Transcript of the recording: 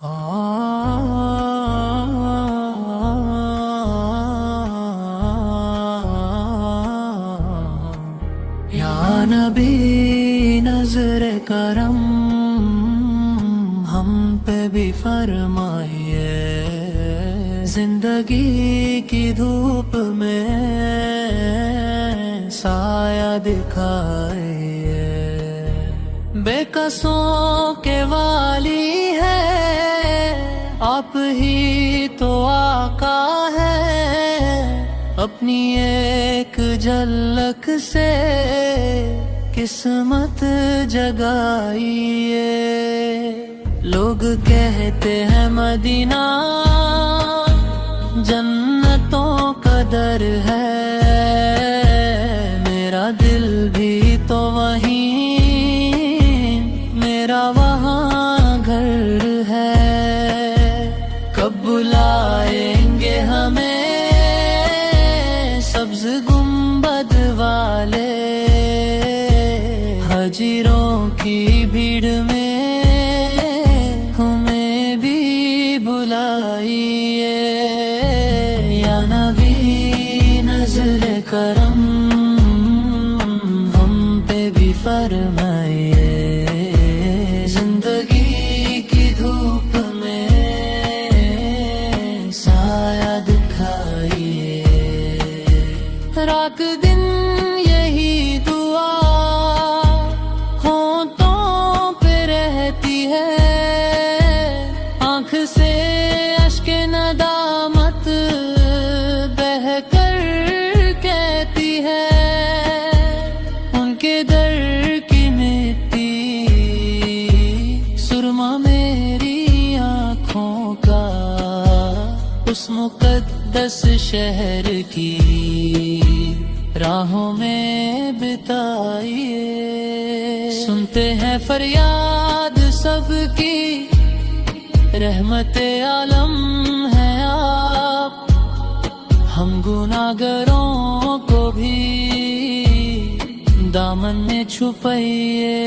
یا نبی نظر کرم ہم پہ بھی فرمائیے، زندگی کی دھوپ میں سایہ دکھائیے، بے قصوں کے والی ہے آپ ہی تو آقا ہے، اپنی ایک جھلک سے قسمت جگائیے، لوگ کہتے ہیں مدینہ جنتوں کا در ہے، میرا دل بھی تو وہیں، میرا وہاں گھر ہے، کب بلائیں گے ہمیں سبز گنبد والے، حاجروں کی بھیڑ میں ہمیں بھی بلائیے، یا نبی نظر کرم ہم پہ بھی فرمائیے، زندگی کی دھوپ میں سایہ دکھائیے، رات دن یہی دعا ہونٹوں پہ رہتی ہے، آنکھ سے اشک ندامت بہہ کر کہتی ہے، ان کے در کی مٹی سرما میری آنکھوں کا، اس مقدس شہر کی راہوں میں بتائیے، سنتے ہیں فریاد سب کی، رحمت عالم ہے آپ، ہم گناہگاروں کو بھی دامن میں چھپائیے،